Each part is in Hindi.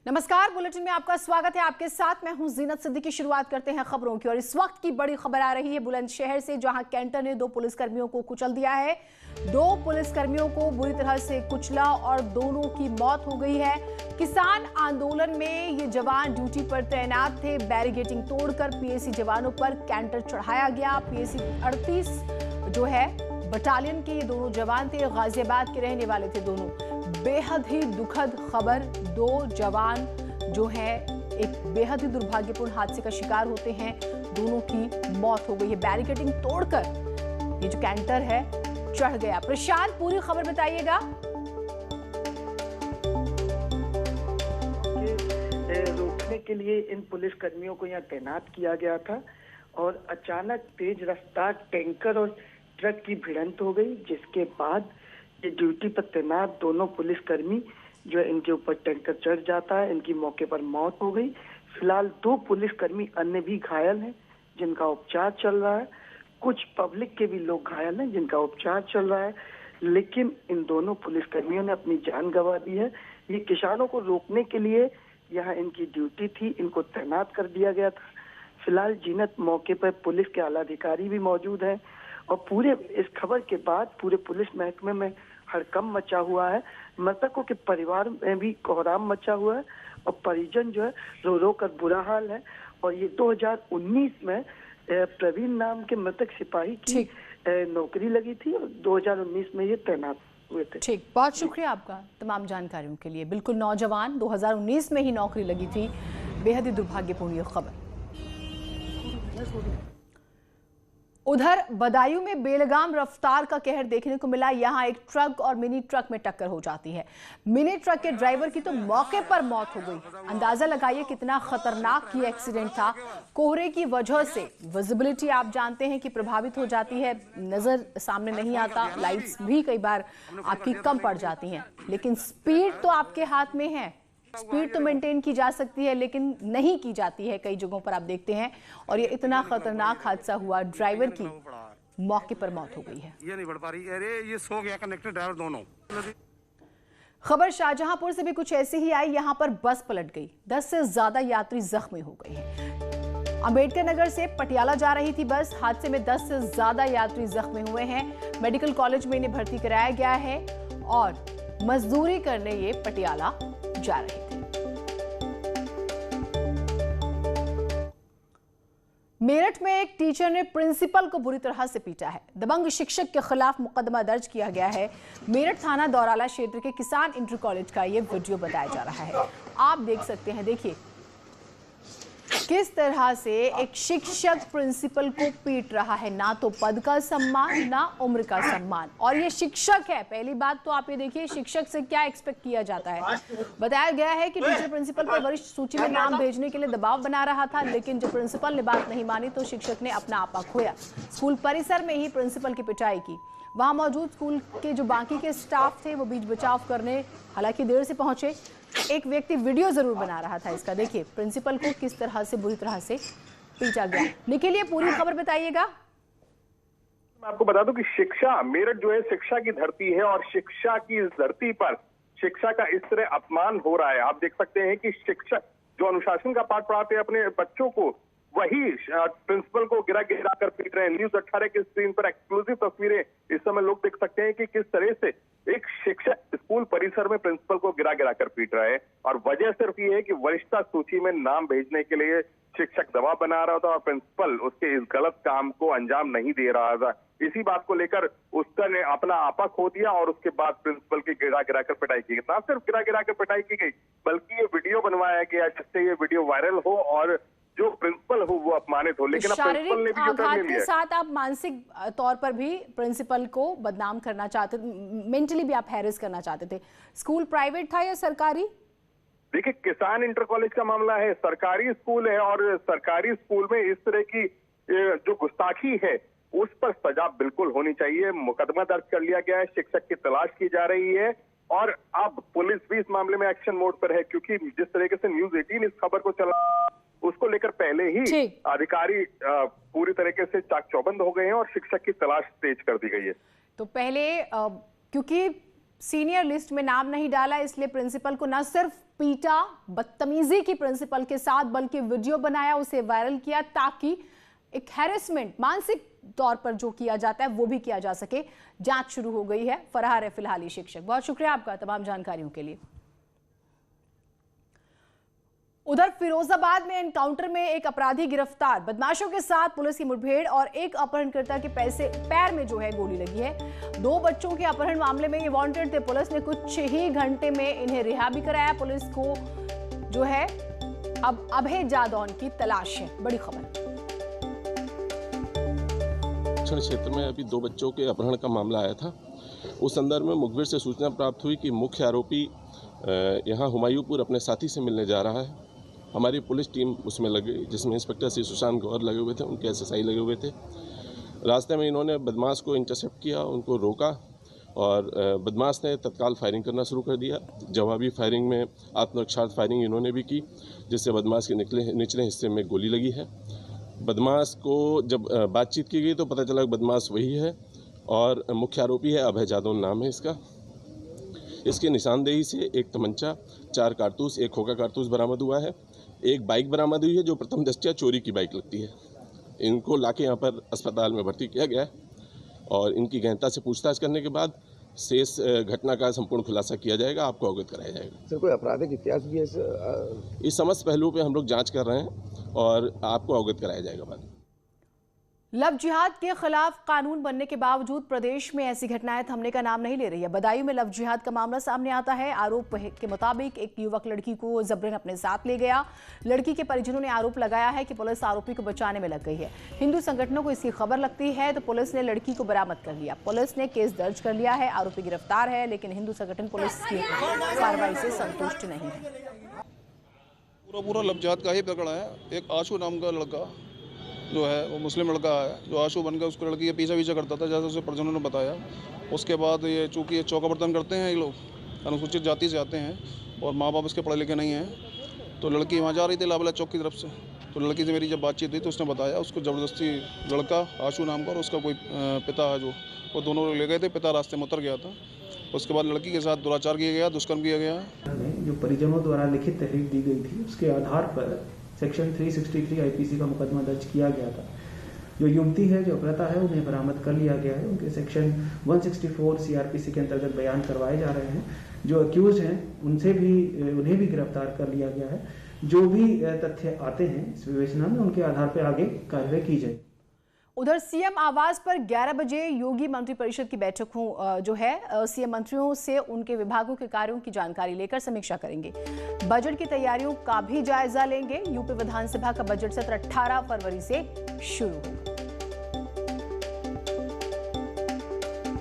नमस्कार, बुलेटिन में आपका स्वागत है। आपके साथ मैं हूं जीनत सिद्दीकी। शुरुआत करते हैं खबरों की और इस वक्त की बड़ी खबर आ रही है बुलंदशहर से, जहां कैंटर ने 2 पुलिसकर्मियों को कुचल दिया है। 2 पुलिसकर्मियों को बुरी तरह से कुचला और दोनों की मौत हो गई है। किसान आंदोलन में ये जवान ड्यूटी पर तैनात थे। बैरिकेडिंग तोड़कर पीएसी जवानों पर कैंटर चढ़ाया गया। पीएसी 38 जो है बटालियन के ये दोनों जवान थे, गाजियाबाद के रहने वाले थे दोनों। बेहद ही दुखद खबर, 2 जवान जो है एक बेहद ही दुर्भाग्यपूर्ण हादसे का शिकार होते हैं। दोनों की मौत हो गई है। बैरिकेडिंग तोड़कर ये जो कैंटर है चढ़ गया। प्रशांत, पूरी खबर बताइएगा। रोकने के लिए इन पुलिस कर्मियों को यहाँ तैनात किया गया था और अचानक तेज रफ्तार टैंकर और ट्रक की भिड़ंत हो गई, जिसके बाद ये ड्यूटी पर तैनात दोनों पुलिसकर्मी जो है इनके ऊपर टैंकर चढ़ जाता है। इनकी मौके पर मौत हो गई। फिलहाल 2 पुलिसकर्मी अन्य भी घायल हैं, जिनका उपचार चल रहा है। कुछ पब्लिक के भी लोग घायल हैं, जिनका उपचार चल रहा है। लेकिन इन दोनों पुलिसकर्मियों ने अपनी जान गंवा दी है। ये किसानों को रोकने के लिए यहाँ इनकी ड्यूटी थी, इनको तैनात कर दिया गया था। फिलहाल जीनत मौके पर पुलिस के आला अधिकारी भी मौजूद हैं और पूरे इस खबर के बाद पूरे पुलिस महकमे में हड़कंप मचा हुआ है। मृतकों के परिवार में भी कोहराम मचा हुआ है और परिजन जो है रो रो कर बुरा हाल है। और ये 2019 में प्रवीण नाम के मृतक सिपाही की नौकरी लगी थी और 2019 में ये तैनात हुए थे। ठीक, बहुत शुक्रिया आपका तमाम जानकारियों के लिए। बिल्कुल, नौजवान 2019 में ही नौकरी लगी थी। बेहद ही दुर्भाग्यपूर्ण ये खबर। उधर बदायूं में बेलगाम रफ्तार का कहर देखने को मिला। यहां एक ट्रक और मिनी ट्रक में टक्कर हो जाती है। मिनी ट्रक के ड्राइवर की तो मौके पर मौत हो गई। अंदाजा लगाइए कितना खतरनाक ये एक्सीडेंट था। कोहरे की वजह से विजिबिलिटी आप जानते हैं कि प्रभावित हो जाती है, नजर सामने नहीं आता, लाइट्स भी कई बार आपकी कम पड़ जाती हैं। लेकिन स्पीड तो आपके हाथ में है। स्पीड तो मेंटेन की जा सकती है, लेकिन नहीं की जाती है कई जगहों पर, आप देखते हैं। और ये इतना खतरनाक हादसा हुआ, ड्राइवर की मौके पर मौत हो गई है। ये नहीं बढ़ पा रही, अरे ये सो गया कनेक्टर ड्राइवर दोनों। खबर शाहजहांपुर से भी कुछ ऐसी ही आई। यहां पर बस पलट गई, 10 से ज्यादा यात्री जख्मी हो गए हैं। अंबेडकर नगर से पटियाला जा रही थी बस। हादसे में 10 से ज्यादा यात्री जख्मी हुए हैं। मेडिकल कॉलेज में इन्हें भर्ती कराया गया है और मजदूरी करने ये पटियाला जा रहे थे। मेरठ में एक टीचर ने प्रिंसिपल को बुरी तरह से पीटा है। दबंग शिक्षक के खिलाफ मुकदमा दर्ज किया गया है। मेरठ थाना दौराला क्षेत्र के किसान इंटर कॉलेज का ये वीडियो बताया जा रहा है। आप देख सकते हैं, देखिए किस तरह से एक शिक्षक प्रिंसिपल को पीट रहा है। ना तो पद का सम्मान, ना उम्र का सम्मान, और ये शिक्षक है। पहली बात तो आप ये देखिए, शिक्षक से क्या एक्सपेक्ट किया जाता है। बताया गया है कि टीचर प्रिंसिपल पर वरिष्ठ सूची में नाम भेजने के लिए दबाव बना रहा था, लेकिन जब प्रिंसिपल ने बात नहीं मानी तो शिक्षक ने अपना आपा खोया। स्कूल परिसर में ही प्रिंसिपल की पिटाई की। वहां मौजूद स्कूल के जो बाकी के स्टाफ थे वो बीच बचाव करने हालांकि देर से पहुंचे। एक व्यक्ति वीडियो जरूर बना रहा था इसका। देखिए प्रिंसिपल को किस तरह से बुरी तरह से पीटा गया। निखिल, ये पूरी खबर बताइएगा। मैं आपको बता दूं कि शिक्षा, मेरठ जो है शिक्षा की धरती है और शिक्षा की इस धरती पर शिक्षा का इस तरह अपमान हो रहा है। आप देख सकते हैं कि शिक्षक जो अनुशासन का पाठ पढ़ाते हैं अपने बच्चों को, वही प्रिंसिपल को गिरा गिरा कर पीट रहे हैं। न्यूज़ 18 की स्क्रीन पर एक्सक्लूसिव तस्वीरें इस समय लोग देख सकते हैं कि किस तरह से एक शिक्षक स्कूल परिसर में प्रिंसिपल को गिरा गिरा कर पीट रहा है। और वजह सिर्फ ये है कि वरिष्ठता सूची में नाम भेजने के लिए शिक्षक दबाव बना रहा था और प्रिंसिपल उसके इस गलत काम को अंजाम नहीं दे रहा था। इसी बात को लेकर उसका ने अपना आपा खो दिया और उसके बाद प्रिंसिपल की गिरा गिरा कर पिटाई की गई। ना सिर्फ गिरा गिरा कर पिटाई की गई, बल्कि ये वीडियो बनवाया गया जिससे ये वीडियो वायरल हो और जो प्रिंसिपल हो वो अपमानित हो। लेकिन शारीरिक आघात के साथ आप मानसिक तौर पर भी प्रिंसिपल को बदनाम करना चाहते थे, मेंटली भी आप हैरेस करना चाहते थे। स्कूल प्राइवेट था या सरकारी? देखिए, किसान इंटर कॉलेज का मामला है, सरकारी स्कूल है और सरकारी स्कूल में इस तरह की जो गुस्ताखी है उस पर सजा बिल्कुल होनी चाहिए। मुकदमा दर्ज कर लिया गया है, शिक्षक की तलाश की जा रही है और अब पुलिस भी इस मामले में एक्शन मोड पर है, क्योंकि जिस तरीके से न्यूज़ 18 इस खबर को चला उसको लेकर पहले ही अधिकारी पूरी तरीके से चाक चौबंद हो गए हैं और शिक्षक की तलाश तेज कर दी गई है। तो पहले क्योंकि सीनियर लिस्ट में नाम नहीं डाला, इसलिए प्रिंसिपल को न सिर्फ पीटा, बदतमीजी की प्रिंसिपल के साथ, बल्कि वीडियो बनाया, उसे वायरल किया ताकि एक हैरेसमेंट मानसिक तौर पर जो किया जाता है वो भी किया जा सके। जांच शुरू हो गई है। फरार है फिलहाल ये शिक्षक। बहुत शुक्रिया आपका तमाम जानकारियों के लिए। उधर फिरोजाबाद में एनकाउंटर में एक अपराधी गिरफ्तार। बदमाशों के साथ पुलिस की मुठभेड़ और एक अपहरणकर्ता के पैर में जो है गोली लगी है। 2 बच्चों के अपहरण मामले में ये वांटेड थे। पुलिस ने कुछ ही घंटे में इन्हें रिहा भी कराया। पुलिस को जो है अब अभय जादौन की तलाश है। बड़ी खबर। क्षेत्र में अभी 2 बच्चों के अपहरण का मामला आया था। उस संदर्भ में मुखबिर से सूचना प्राप्त हुई कि मुख्य आरोपी यहां हुमायूंपुर अपने साथी से मिलने जा रहा है। हमारी पुलिस टीम उसमें लगी, जिसमें इंस्पेक्टर श्री सुशांत गौर लगे हुए थे, उनके एसएसआई लगे हुए थे। रास्ते में इन्होंने बदमाश को इंटरसेप्ट किया, उनको रोका और बदमाश ने तत्काल फायरिंग करना शुरू कर दिया। जवाबी फायरिंग में आत्मरक्षार्थ फायरिंग इन्होंने भी की, जिससे बदमाश के निचले हिस्से में गोली लगी है। बदमाश को जब बातचीत की गई तो पता चला बदमाश वही है और मुख्य आरोपी है, अभय जादौन नाम है इसका। इसकी निशानदेही से एक तमंचा, 4 कारतूस, एक खोखा कारतूस बरामद हुआ है। एक बाइक बरामद हुई है जो प्रथम दृष्टया चोरी की बाइक लगती है। इनको लाके यहाँ पर अस्पताल में भर्ती किया गया है और इनकी गहनता से पूछताछ करने के बाद शेष घटना का संपूर्ण खुलासा किया जाएगा, आपको अवगत कराया जाएगा। सर, कोई आपराधिक इतिहास भी है इस समस्त पहलुओं पे हम लोग जांच कर रहे हैं और आपको अवगत कराया जाएगा बाद में। लव जिहाद के खिलाफ कानून बनने के बावजूद प्रदेश में ऐसी घटनाएं थमने का नाम नहीं ले रही है। बदायूं में लव जिहाद का मामला सामने आता है। आरोप के मुताबिक एक युवक लड़की को जबरन अपने साथ ले गया। लड़की के परिजनों ने आरोप लगाया है कि पुलिस आरोपी को बचाने में लग गई है। हिंदू संगठनों को इसकी खबर लगती है तो पुलिस ने लड़की को बरामद कर लिया। पुलिस ने केस दर्ज कर लिया है। आरोपी गिरफ्तार है, लेकिन हिंदू संगठन पुलिस की कार्रवाई से संतुष्ट नहीं है। पूरा लव जिहाद का ही प्रकरण है। एक आशु नाम का लड़का जो है वो मुस्लिम लड़का है, जो आशु बनकर उसको लड़की के पीछा करता था, जैसे उसे परिजनों ने बताया। उसके बाद ये चूँकि ये चौका बर्तन करते हैं, ये लोग अनुसूचित जाति से आते हैं और माँ बाप इसके पढ़े लिखे नहीं हैं, तो लड़की वहाँ जा रही थी लाबला चौक की तरफ से। तो लड़की से मेरी जब बातचीत हुई तो उसने बताया उसको ज़बरदस्ती लड़का आशु नाम का और उसका कोई पिता है, जो वो दोनों लोग ले गए थे। पिता रास्ते में उतर गया था। उसके बाद लड़की के साथ दुराचार किया गया, दुष्कर्म किया गया। जो परिजनों द्वारा लिखित तहरीर दी गई थी, उसके आधार पर सेक्शन 363 आईपीसी का मुकदमा दर्ज किया गया था। जो युवती है, जो अपहृता है, उन्हें बरामद कर लिया गया है। उनके सेक्शन 164 सीआरपीसी के अंतर्गत बयान करवाए जा रहे हैं। जो अक्यूज हैं उन्हें भी गिरफ्तार कर लिया गया है। जो भी तथ्य आते हैं इस विवेचना में, उनके आधार पर आगे कार्रवाई की जाए। उधर सीएम आवास पर 11 बजे योगी मंत्रिपरिषद की बैठक जो है सीएम मंत्रियों से उनके विभागों के कार्यों की जानकारी लेकर समीक्षा करेंगे। बजट की तैयारियों का भी जायजा लेंगे। यूपी विधानसभा का बजट सत्र 18 फरवरी से शुरू होगा।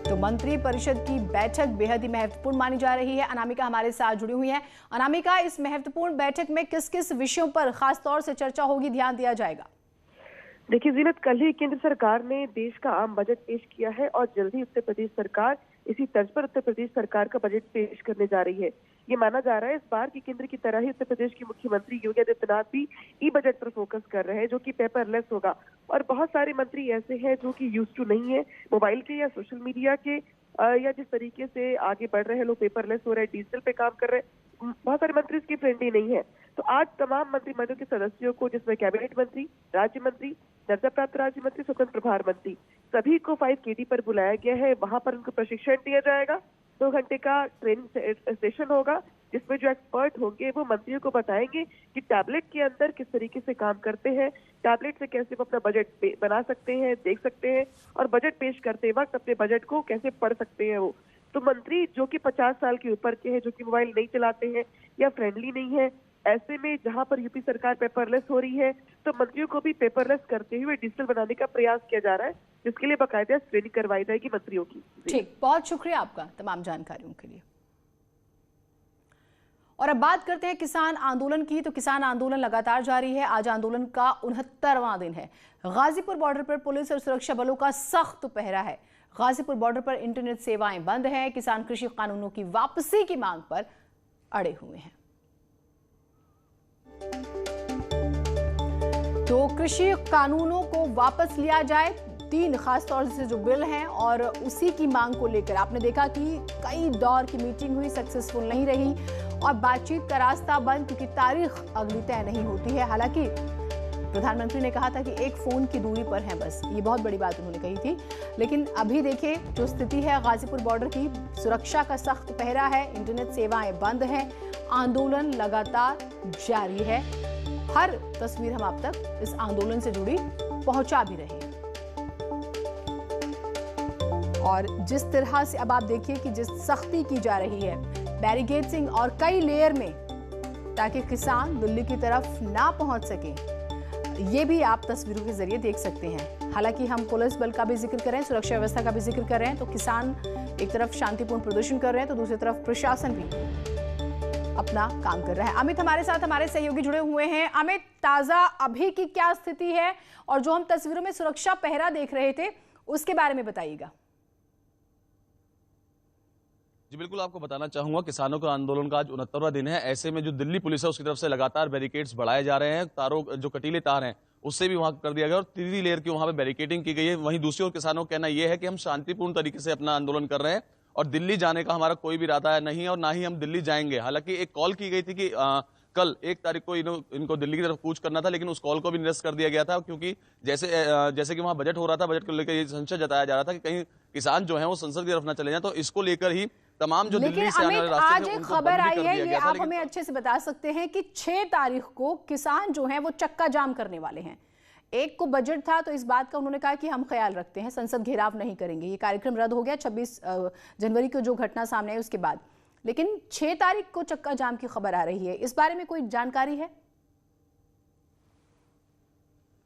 तो मंत्री परिषद की बैठक बेहद ही महत्वपूर्ण मानी जा रही है। अनामिका हमारे साथ जुड़ी हुई है। अनामिका, इस महत्वपूर्ण बैठक में किस किस विषयों पर खास तौर से चर्चा होगी, ध्यान दिया जाएगा? देखिए जीनत, कल ही केंद्र सरकार ने देश का आम बजट पेश किया है और जल्दी उत्तर प्रदेश सरकार इसी तर्ज पर उत्तर प्रदेश सरकार का बजट पेश करने जा रही है। ये माना जा रहा है इस बार की केंद्र की तरह ही उत्तर प्रदेश के मुख्यमंत्री योगी आदित्यनाथ भी ई बजट पर फोकस कर रहे हैं, जो कि पेपरलेस होगा। और बहुत सारे मंत्री ऐसे हैं जो कि यूज्ड टू नहीं है मोबाइल के या सोशल मीडिया के, या जिस तरीके से आगे बढ़ रहे हैं लोग, पेपरलेस हो रहे हैं, डिजिटल पे काम कर रहे हैं। बहुत सारे मंत्री इसकी फ्रेंडली नहीं है। तो आज तमाम मंत्रिमंडल के सदस्यों को, जिसमें कैबिनेट मंत्री, राज्य मंत्री, दर्जा प्राप्त राज्य मंत्री, स्वतंत्र प्रभार मंत्री, सभी को 5KD पर बुलाया गया है। वहां पर उनको प्रशिक्षण दिया जाएगा। 2 घंटे का ट्रेनिंग सेशन होगा, जिसमें जो एक्सपर्ट होंगे वो मंत्रियों को बताएंगे कि टैबलेट के अंदर किस तरीके से काम करते हैं, टैबलेट से कैसे वो अपना बजट बना सकते हैं, देख सकते हैं, और बजट पेश करते वक्त अपने बजट को कैसे पढ़ सकते हैं वो। तो मंत्री जो कि 50 साल के ऊपर के हैं, जो कि मोबाइल नहीं चलाते हैं या फ्रेंडली नहीं है, ऐसे में जहां पर यूपी सरकार पेपरलेस हो रही है, तो मंत्रियों को भी पेपरलेस करते हुए डिजिटल बनाने का प्रयास किया जा रहा है, जिसके लिए बाकायदा ट्रेनिंग करवाई जाएगी मंत्रियों की। ठीक, बहुत शुक्रिया आपका तमाम जानकारियों के लिए। और अब बात करते हैं किसान आंदोलन की। तो किसान आंदोलन लगातार जारी है। आज आंदोलन का 69वां दिन है। गाजीपुर बॉर्डर पर पुलिस और सुरक्षा बलों का सख्त पहरा है। गाजीपुर बॉर्डर पर इंटरनेट सेवाएं बंद हैं। किसान कृषि कानूनों की वापसी की मांग पर अड़े हुए हैं। तो कृषि कानूनों को वापस लिया जाए, 3 खासतौर से जो बिल हैं और उसी की मांग को लेकर आपने देखा कि कई दौर की मीटिंग हुई, सक्सेसफुल नहीं रही और बातचीत का रास्ता बंद, क्योंकि तारीख अगली तय नहीं होती है। हालांकि प्रधानमंत्री ने कहा था कि एक फोन की दूरी पर है बस, ये बहुत बड़ी बात उन्होंने कही थी। लेकिन अभी देखिए जो स्थिति है गाजीपुर बॉर्डर की, सुरक्षा का सख्त पहरा है, इंटरनेट सेवाएं बंद हैं, आंदोलन लगातार जारी है। हर तस्वीर हम आप तक इस आंदोलन से जुड़ी पहुंचा भी रहे हैं। और जिस तरह से अब आप देखिए कि जिस सख्ती की जा रही है, बैरिकेडिंग और कई लेयर में, ताकि किसान दिल्ली की तरफ ना पहुंच सके, ये भी आप तस्वीरों के जरिए देख सकते हैं। हालांकि हम पुलिस बल का भी जिक्र कर रहे हैं, सुरक्षा व्यवस्था का भी जिक्र कर रहे हैं, तो किसान एक तरफ शांतिपूर्ण प्रदर्शन कर रहे हैं तो दूसरी तरफ प्रशासन भी अपना काम कर रहा है। अमित हमारे साथ, हमारे सहयोगी जुड़े हुए हैं। अमित, ताजा अभी की क्या स्थिति है और जो हम तस्वीरों में सुरक्षा पहरा देख रहे थे उसके बारे में बताइएगा। जी बिल्कुल, आपको बताना चाहूंगा किसानों का आंदोलन का आज 69वां दिन है। ऐसे में जो दिल्ली पुलिस है उसकी तरफ से लगातार बैरिकेड्स बढ़ाए जा रहे हैं, तारों जो कटीले तार हैं उससे भी वहां कर दिया गया और 3 लेयर की वहां पे बैरिकेडिंग की गई है। वहीं दूसरी ओर किसानों का कहना यह है कि हम शांतिपूर्ण तरीके से अपना आंदोलन कर रहे हैं और दिल्ली जाने का हमारा कोई भी इरादा नहीं है और ना ही हम दिल्ली जाएंगे। हालांकि एक कॉल की गई थी कि कल 1 तारीख को इनको दिल्ली की तरफ कूच करना था, लेकिन उस कॉल को भी निरस्त कर दिया गया था, क्योंकि जैसे कि वहां बजट हो रहा था, बजट को लेकर ये संशय जताया जा रहा था कि कहीं किसान जो है वो संसद की तरफ न चले जाए। तो इसको लेकर ही तमाम जो दिल्ली से आने वाले रास्ते आज एक खबर आई है, ये आप हमें अच्छे से बता सकते हैं कि 6 तारीख को किसान जो हैं वो चक्का जाम करने वाले हैं। 1 को बजट था तो इस बात का उन्होंने कहा कि हम ख्याल रखते हैं, संसद घेराव नहीं करेंगे। ये कार्यक्रम रद्द हो गया 26 जनवरी को जो घटना सामने आई उसके बाद, लेकिन 6 तारीख को चक्का जाम की खबर आ रही है। इस बारे में कोई जानकारी है?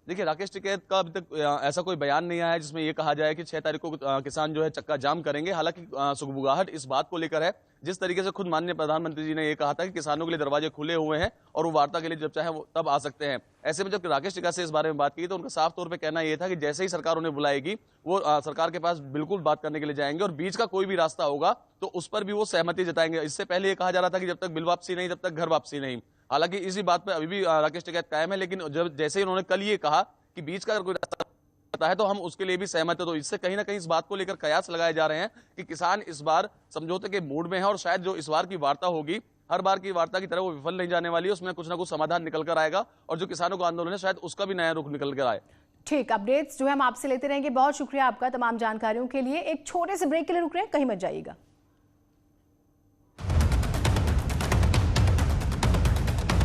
देखिए, राकेश टिकैत का अभी तक ऐसा कोई बयान नहीं आया है जिसमें यह कहा जाए कि 6 तारीख को किसान जो है चक्का जाम करेंगे। हालांकि सुगबुगाहट इस बात को लेकर है, जिस तरीके से खुद माननीय प्रधानमंत्री जी ने यह कहा था कि किसानों के लिए दरवाजे खुले हुए हैं और वो वार्ता के लिए जब चाहे वो तब आ सकते हैं। ऐसे में जब राकेश टिकैत से इस बारे में बात की तो उनका साफ तौर पर कहना यह था कि जैसे ही सरकार उन्हें बुलाएगी वो सरकार के पास बिल्कुल बात करने के लिए जाएंगे और बीच का कोई भी रास्ता होगा तो उस पर भी वो सहमति जताएंगे। इससे पहले यह कहा जा रहा था कि जब तक बिल वापसी नहीं तब तक घर वापसी नहीं। हालांकि इसी बात पर अभी भी राकेश टिकैत कायम है, लेकिन जब जैसे ही उन्होंने कल ये कहा कि बीच का अगर कोई रास्ता है तो हम उसके लिए भी सहमत है, तो इससे कहीं ना कहीं इस बात को लेकर कयास लगाए जा रहे हैं कि किसान इस बार समझौते के मूड में है और शायद जो इस बार की वार्ता होगी हर बार की वार्ता की तरह वो विफल नहीं जाने वाली है, उसमें कुछ ना कुछ समाधान निकल कर आएगा और जो किसानों का आंदोलन है शायद उसका भी नया रुख निकल कर आए। ठीक, अपडेट्स जो है हम आपसे लेते रहेंगे। बहुत शुक्रिया आपका तमाम जानकारियों के लिए। एक छोटे से ब्रेक के लिए रुक रहे हैं, कहीं मत जाइएगा।